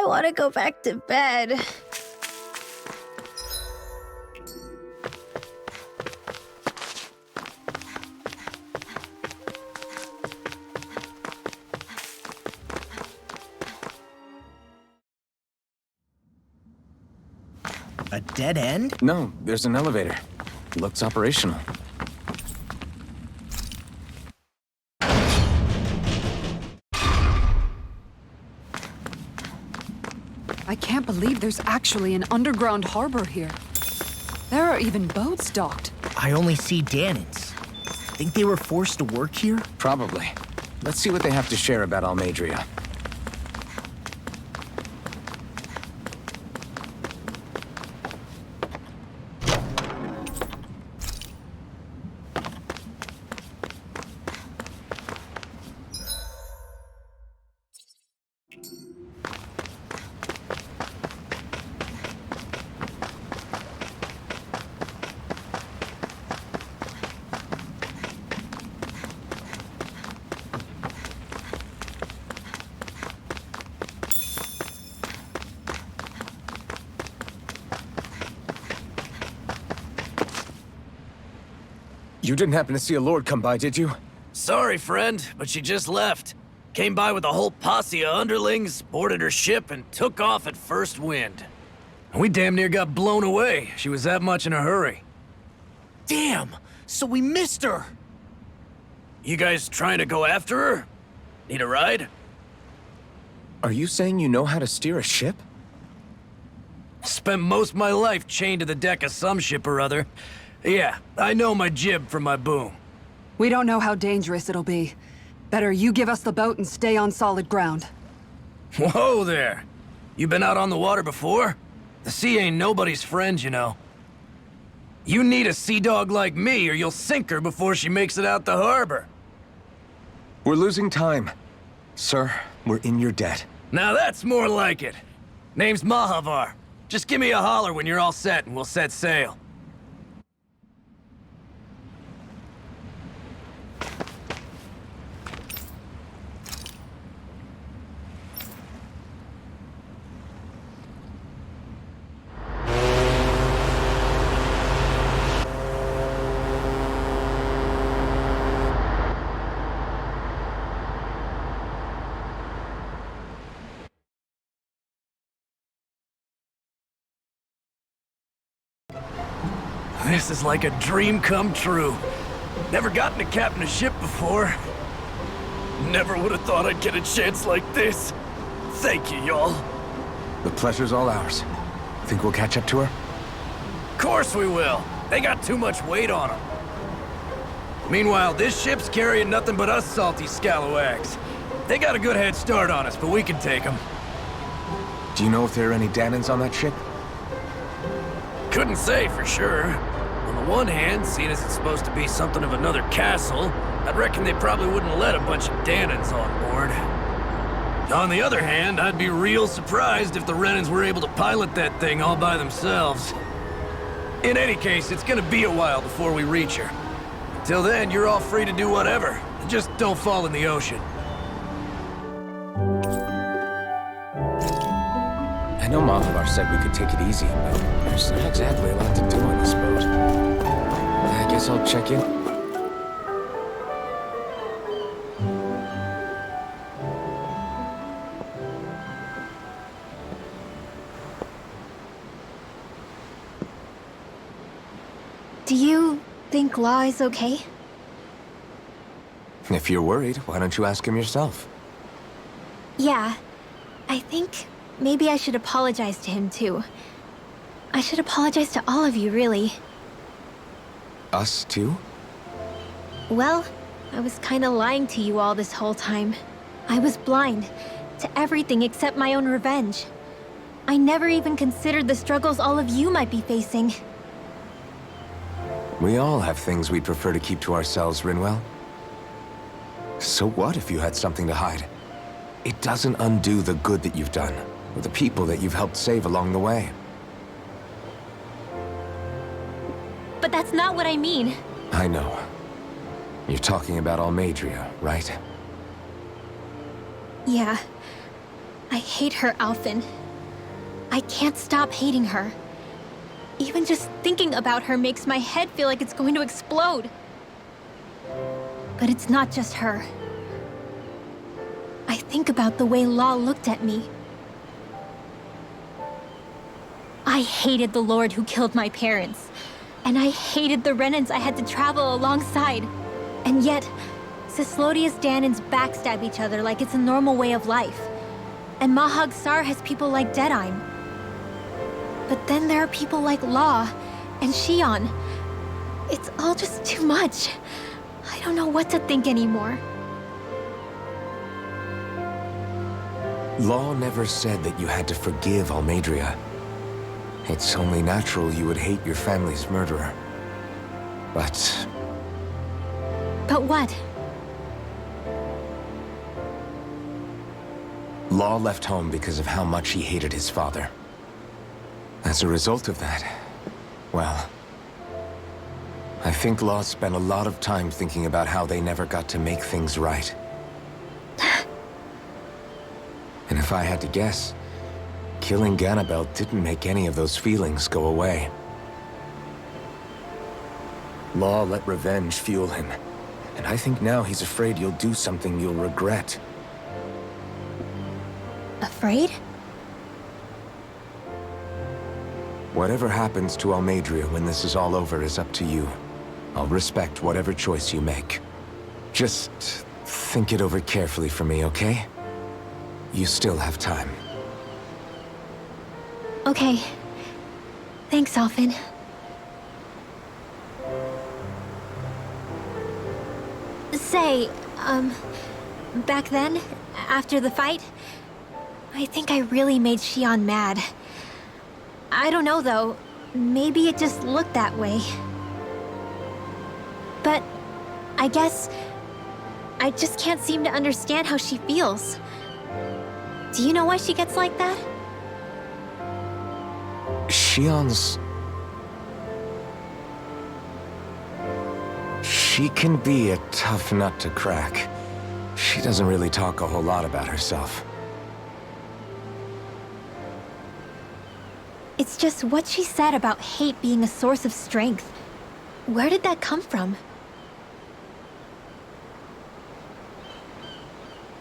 want to go back to bed. A dead end? No, there's an elevator. Looks operational. I can't believe there's actually an underground harbor here. There are even boats docked. I only see Danans. Think they were forced to work here? Probably. Let's see what they have to share about Almadria. You didn't happen to see a lord come by, did you? Sorry, friend, but she just left. Came by with a whole posse of underlings, boarded her ship, and took off at first wind. We damn near got blown away. She was that much in a hurry. Damn! So we missed her! You guys trying to go after her? Need a ride? Are you saying you know how to steer a ship? Spent most of my life chained to the deck of some ship or other. Yeah, I know my jib from my boom. We don't know how dangerous it'll be. Better you give us the boat and stay on solid ground. Whoa there! You been out on the water before? The sea ain't nobody's friend, you know. You need a sea dog like me or you'll sink her before she makes it out the harbor. We're losing time. Sir, we're in your debt. Now that's more like it. Name's Mahavar. Just give me a holler when you're all set and we'll set sail. This is like a dream come true. Never gotten to captain a ship before. Never would have thought I'd get a chance like this. Thank you, y'all. The pleasure's all ours. Think we'll catch up to her? Course we will. They got too much weight on them. Meanwhile, this ship's carrying nothing but us salty scalawags. They got a good head start on us, but we can take them. Do you know if there are any Danans on that ship? Couldn't say for sure. On the one hand, seeing as it's supposed to be something of another castle, I'd reckon they probably wouldn't let a bunch of Danans on board. On the other hand, I'd be real surprised if the Renans were able to pilot that thing all by themselves. In any case, it's gonna be a while before we reach her. Till then, you're all free to do whatever. Just don't fall in the ocean. I know Mahavar said we could take it easy, but there's not exactly a lot to do on this boat. I guess I'll check in. Do you think Law is okay? If you're worried, why don't you ask him yourself? Yeah. I think maybe I should apologize to him too. I should apologize to all of you, really. Us too? Well, I was kinda lying to you all this whole time. I was blind to everything except my own revenge. I never even considered the struggles all of you might be facing. We all have things we'd prefer to keep to ourselves, Rinwell. So what if you had something to hide? It doesn't undo the good that you've done, or the people that you've helped save along the way. But that's not what I mean. I know. You're talking about Almadria, right? Yeah. I hate her, Alphen. I can't stop hating her. Even just thinking about her makes my head feel like it's going to explode. But it's not just her. I think about the way Law looked at me. I hated the Lord who killed my parents. And I hated the Renans I had to travel alongside. And yet, Cislodius Danans backstab each other like it's a normal way of life. And Mahag Sar has people like Deadime. But then there are people like Law and Shion. It's all just too much. I don't know what to think anymore. Law never said that you had to forgive Almeidrea. It's only natural you would hate your family's murderer. But But what? Law left home because of how much he hated his father. As a result of that, well, I think Law spent a lot of time thinking about how they never got to make things right. And if I had to guess, killing Ganabel didn't make any of those feelings go away. Law let revenge fuel him, and I think now he's afraid you'll do something you'll regret. Afraid? Whatever happens to Almeidrea when this is all over is up to you. I'll respect whatever choice you make. Just think it over carefully for me, okay? You still have time. Okay. Thanks, Alphen. Say, back then, after the fight, I think I really made Shion mad. I don't know, though. Maybe it just looked that way. But I guess I just can't seem to understand how she feels. Do you know why she gets like that? Shion's... She can be a tough nut to crack. She doesn't really talk a whole lot about herself. It's just what she said about hate being a source of strength. Where did that come from?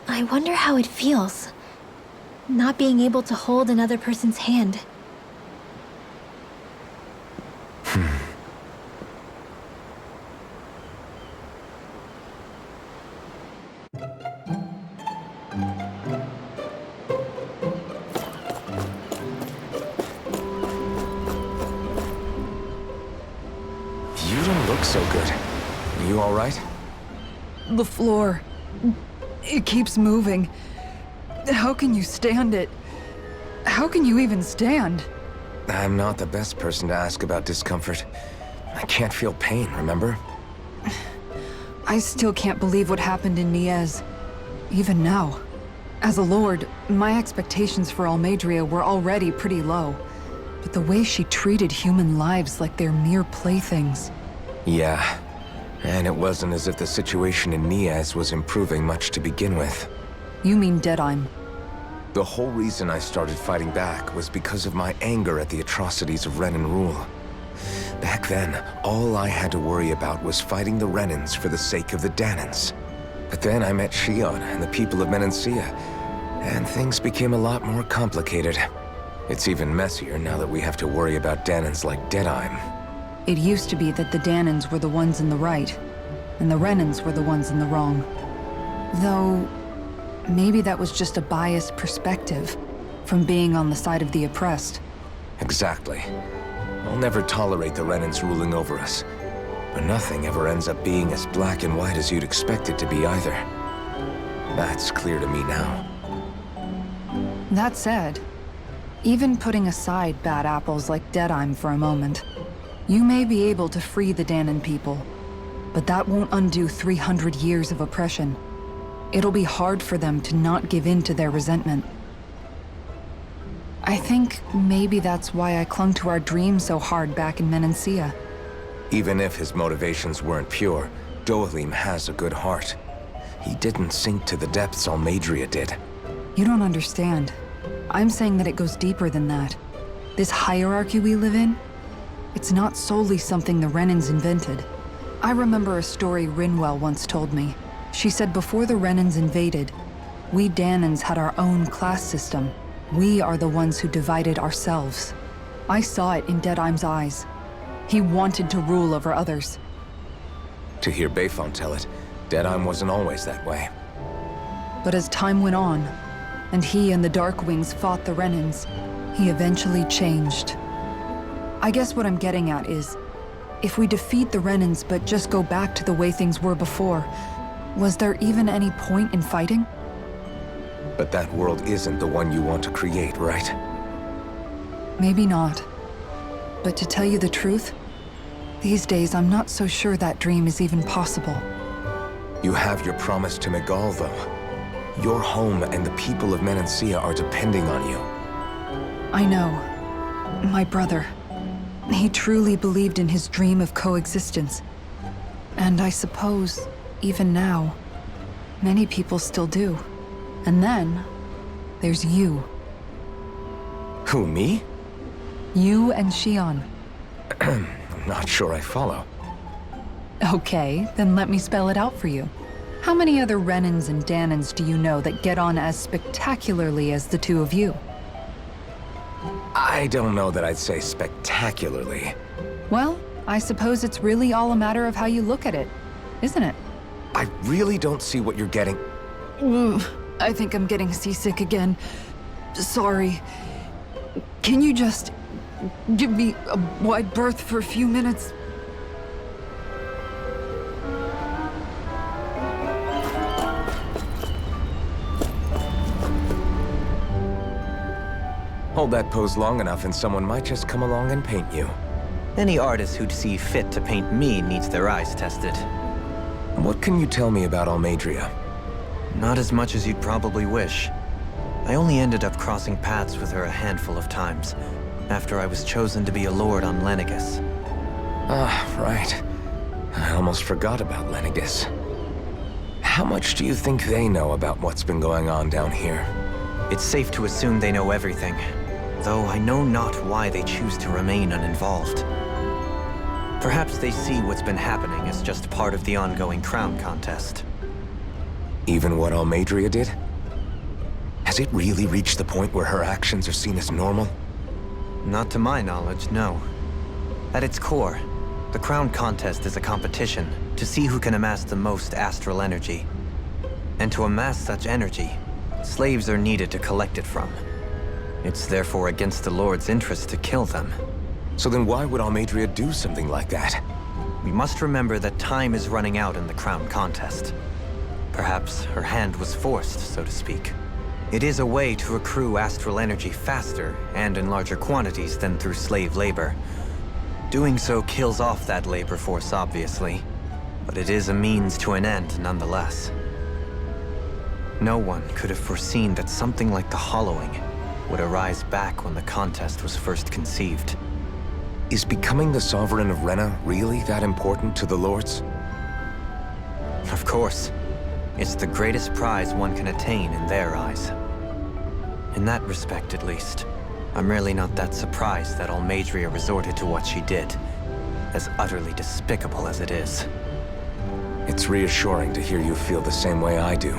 I wonder how it feels, not being able to hold another person's hand. You don't look so good. You all right? The floor. It keeps moving. How can you stand it? How can you even stand? I'm not the best person to ask about discomfort. I can't feel pain, remember? I still can't believe what happened in Niez. Even now. As a lord, my expectations for Almeidrea were already pretty low. But the way she treated human lives like they're mere playthings. Yeah. And it wasn't as if the situation in Niez was improving much to begin with. You mean Deadime? The whole reason I started fighting back was because of my anger at the atrocities of Renan rule. Back then, all I had to worry about was fighting the Renans for the sake of the Danans. But then I met Shion and the people of Menancia, and things became a lot more complicated. It's even messier now that we have to worry about Danans like Deadime. It used to be that the Danans were the ones in the right, and the Renans were the ones in the wrong. Though, maybe that was just a biased perspective from being on the side of the oppressed. Exactly. I'll never tolerate the Renans ruling over us. But nothing ever ends up being as black and white as you'd expect it to be either. That's clear to me now. That said, even putting aside bad apples like Deadime for a moment, you may be able to free the Danan people, but that won't undo 300 years of oppression. It'll be hard for them to not give in to their resentment. I think maybe that's why I clung to our dream so hard back in Menancia. Even if his motivations weren't pure, Dohalim has a good heart. He didn't sink to the depths Almeidrea did. You don't understand. I'm saying that it goes deeper than that. This hierarchy we live in, it's not solely something the Renans invented. I remember a story Rinwell once told me. She said before the Renans invaded, we Danans had our own class system. We are the ones who divided ourselves. I saw it in Deadeye's eyes. He wanted to rule over others. To hear Bayfon tell it, Deadeye wasn't always that way. But as time went on, and he and the Darkwings fought the Renans, he eventually changed. I guess what I'm getting at is, if we defeat the Renans but just go back to the way things were before, was there even any point in fighting? But that world isn't the one you want to create, right? Maybe not. But to tell you the truth, these days I'm not so sure that dream is even possible. You have your promise to Megal, though. Your home and the people of Menancia are depending on you. I know. My brother. He truly believed in his dream of coexistence. And I suppose, even now, many people still do. And then, there's you. Who, me? You and Shion. I'm not sure I follow. Okay, then let me spell it out for you. How many other Renans and Danans do you know that get on as spectacularly as the two of you? I don't know that I'd say spectacularly. Well, I suppose it's really all a matter of how you look at it, isn't it? I really don't see what you're getting. I think I'm getting seasick again. Sorry. Can you just give me a wide berth for a few minutes? Hold that pose long enough and someone might just come along and paint you. Any artist who'd see fit to paint me needs their eyes tested. What can you tell me about Almadria? Not as much as you'd probably wish. I only ended up crossing paths with her a handful of times, after I was chosen to be a lord on Lenegus. Ah, right. I almost forgot about Lenegus. How much do you think they know about what's been going on down here? It's safe to assume they know everything, though I know not why they choose to remain uninvolved. Perhaps they see what's been happening as just part of the ongoing crown contest. Even what Almadria did? Has it really reached the point where her actions are seen as normal? Not to my knowledge, no. At its core, the crown contest is a competition to see who can amass the most astral energy. And to amass such energy, slaves are needed to collect it from. It's therefore against the Lord's interest to kill them. So then why would Almadria do something like that? We must remember that time is running out in the crown contest. Perhaps her hand was forced, so to speak. It is a way to accrue astral energy faster and in larger quantities than through slave labor. Doing so kills off that labor force, obviously, but it is a means to an end nonetheless. No one could have foreseen that something like the Hollowing would arise back when the contest was first conceived. Is becoming the Sovereign of Rena really that important to the Lords? Of course. It's the greatest prize one can attain in their eyes. In that respect, at least, I'm really not that surprised that Almadria resorted to what she did, as utterly despicable as it is. It's reassuring to hear you feel the same way I do.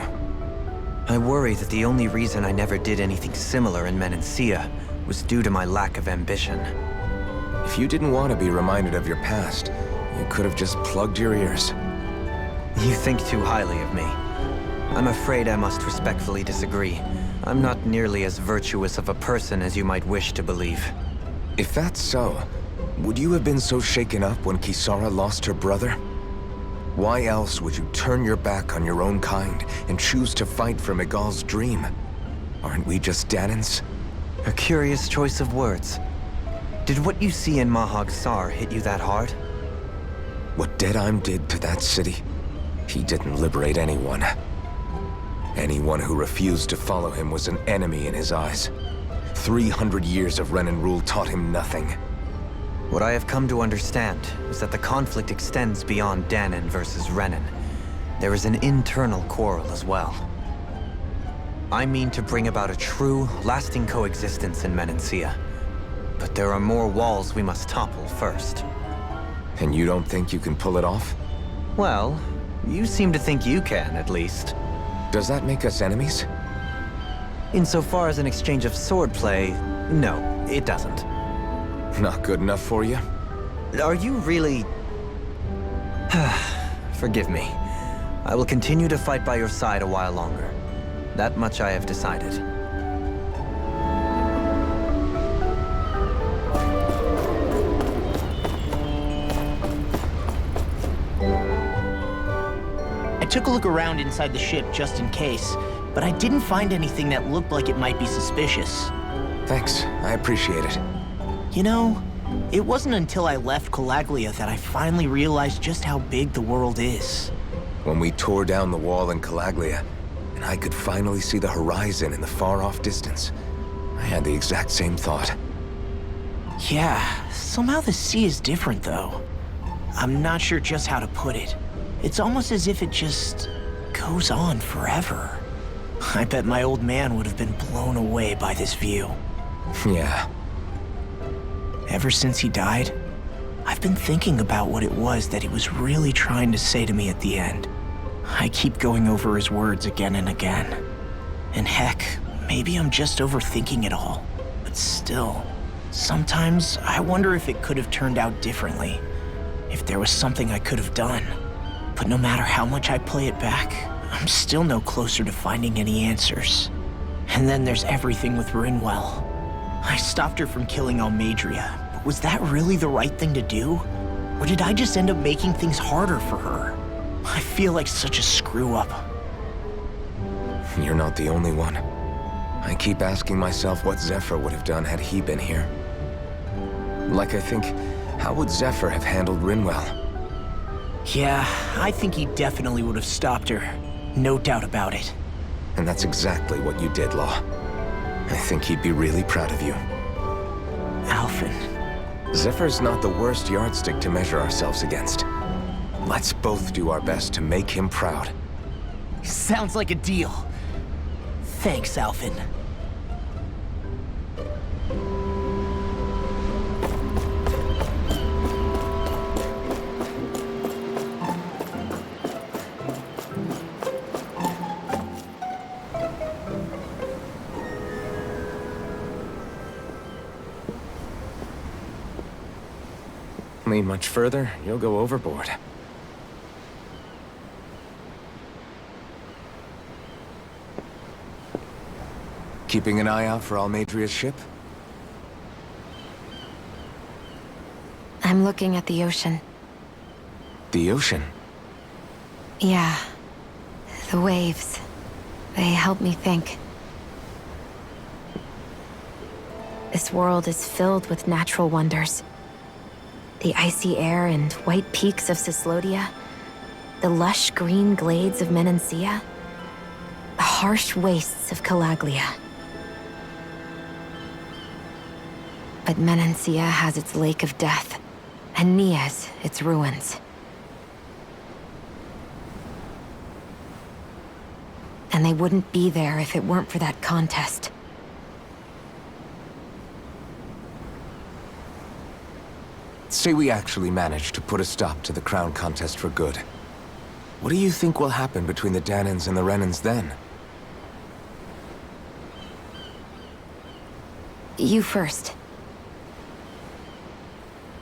I worry that the only reason I never did anything similar in Menancia was due to my lack of ambition. If you didn't want to be reminded of your past, you could have just plugged your ears. You think too highly of me. I'm afraid I must respectfully disagree. I'm not nearly as virtuous of a person as you might wish to believe. If that's so, would you have been so shaken up when Kisara lost her brother? Why else would you turn your back on your own kind and choose to fight for Megal's dream? Aren't we just Danans? A curious choice of words. Did what you see in Mahag Sar hit you that hard? What Deadeye did to that city, he didn't liberate anyone. Anyone who refused to follow him was an enemy in his eyes. 300 years of Renan rule taught him nothing. What I have come to understand is that the conflict extends beyond Danan versus Renan. There is an internal quarrel as well. I mean to bring about a true, lasting coexistence in Menancia. But there are more walls we must topple first. And you don't think you can pull it off? Well, you seem to think you can, at least. Does that make us enemies? Insofar as an exchange of swordplay, no, it doesn't. Not good enough for you? Are you really... Forgive me. I will continue to fight by your side a while longer. That much I have decided. I took a look around inside the ship just in case, but I didn't find anything that looked like it might be suspicious. Thanks, I appreciate it. You know, it wasn't until I left Calaglia that I finally realized just how big the world is. When we tore down the wall in Calaglia, and I could finally see the horizon in the far-off distance, I had the exact same thought. Yeah, somehow the sea is different though. I'm not sure just how to put it. It's almost as if it just goes on forever. I bet my old man would have been blown away by this view. Yeah. Ever since he died, I've been thinking about what it was that he was really trying to say to me at the end. I keep going over his words again and again. And heck, maybe I'm just overthinking it all. But still, sometimes I wonder if it could have turned out differently. If there was something I could have done. But no matter how much I play it back, I'm still no closer to finding any answers. And then there's everything with Rinwell. I stopped her from killing Almadria, but was that really the right thing to do? Or did I just end up making things harder for her? I feel like such a screw-up. You're not the only one. I keep asking myself what Zephyr would have done had he been here. Like I think, how would Zephyr have handled Rinwell? Yeah, I think he definitely would have stopped her. No doubt about it. And that's exactly what you did, Law. I think he'd be really proud of you. Alphen. Zephyr's not the worst yardstick to measure ourselves against. Let's both do our best to make him proud. Sounds like a deal. Thanks, Alphen. Lean much further, you'll go overboard. Keeping an eye out for Almadria's ship? I'm looking at the ocean. The ocean? Yeah. The waves. They help me think. This world is filled with natural wonders. The icy air and white peaks of Cyslodia. The lush green glades of Menancia. The harsh wastes of Calaglia. But Menancia has its Lake of Death, and Nias its ruins. And they wouldn't be there if it weren't for that contest. Say we actually manage to put a stop to the crown contest for good. What do you think will happen between the Danans and the Renans then? You first.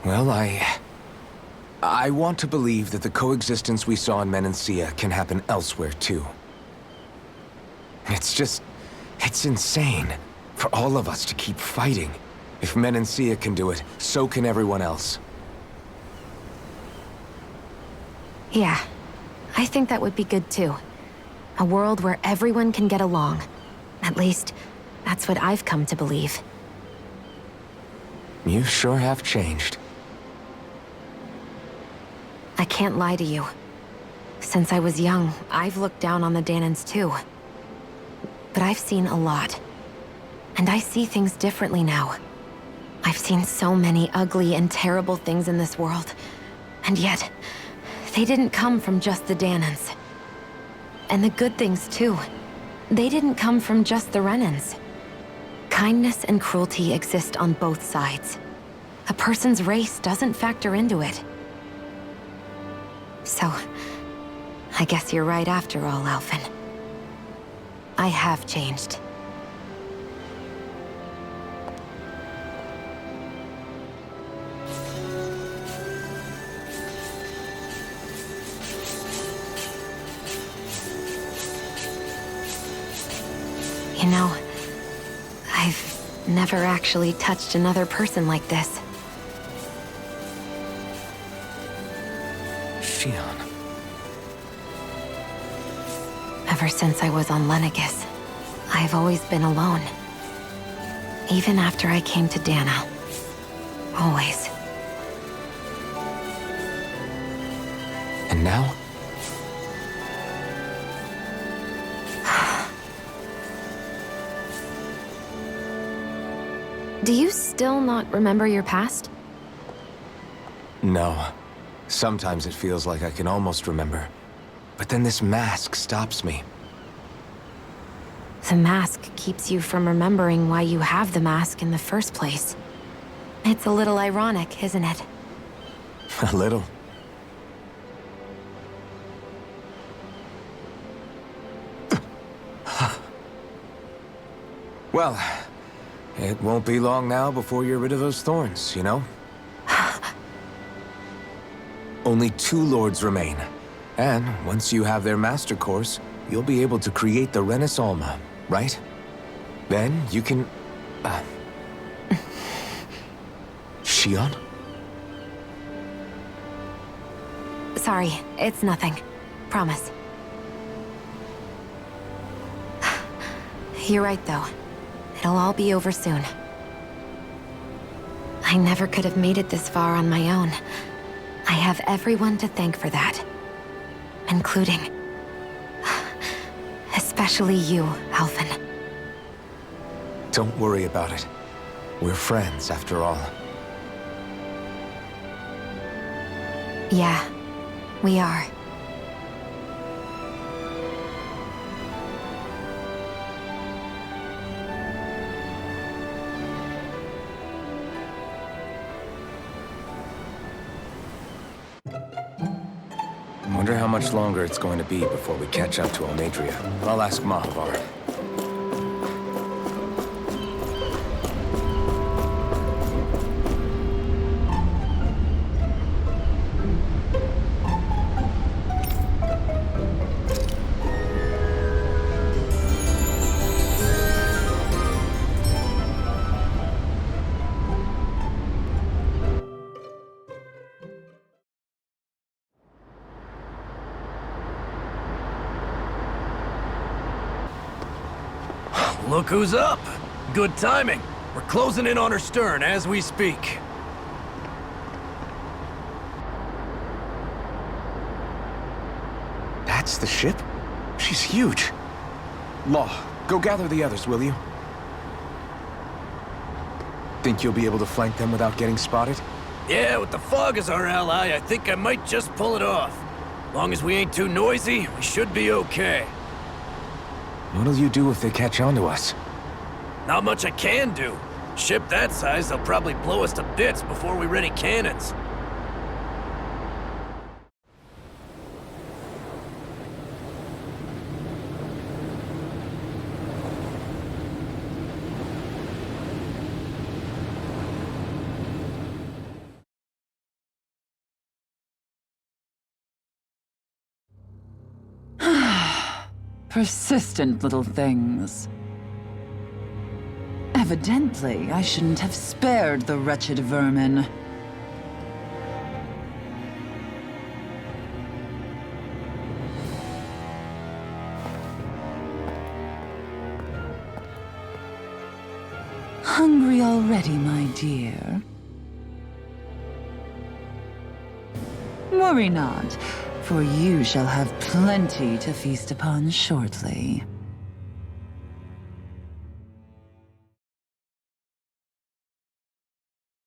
Well, I want to believe that the coexistence we saw in Menancia can happen elsewhere, too. It's insane for all of us to keep fighting. If Menancia can do it, so can everyone else. Yeah, I think that would be good too. A world where everyone can get along. At least, that's what I've come to believe. You sure have changed. I can't lie to you. Since I was young, I've looked down on the Danans too. But I've seen a lot. And I see things differently now. I've seen so many ugly and terrible things in this world. And yet, they didn't come from just the Danans. And the good things too. They didn't come from just the Renans. Kindness and cruelty exist on both sides. A person's race doesn't factor into it. So, I guess you're right after all, Alphen. I have changed. You know, I've never actually touched another person like this. Shion. Ever since I was on Lenegis, I've always been alone. Even after I came to Dana. Always. And now? Do you still not remember your past? No. Sometimes it feels like I can almost remember. But then this mask stops me. The mask keeps you from remembering why you have the mask in the first place. It's a little ironic, isn't it? A little. Well, it won't be long now before you're rid of those thorns, you know? Only 2 lords remain. And once you have their master course, you'll be able to create the Renis Alma, right? Then you can... Shion? Sorry, it's nothing. Promise. You're right, though. It'll all be over soon. I never could have made it this far on my own. I have everyone to thank for that. Including... especially you, Alphen. Don't worry about it. We're friends, after all. Yeah, we are. Wonder how much longer it's going to be before we catch up to Almadria. I'll ask Mahavar. Look who's up! Good timing. We're closing in on her stern as we speak. That's the ship? She's huge. Law, go gather the others, will you? Think you'll be able to flank them without getting spotted? Yeah, with the fog as our ally, I think I might just pull it off. Long as we ain't too noisy, we should be okay. What'll you do if they catch on to us? Not much I can do. Ship that size, they'll probably blow us to bits before we ready cannons. Persistent little things. Evidently, I shouldn't have spared the wretched vermin. Hungry already, my dear? Worry not, for you shall have plenty to feast upon shortly.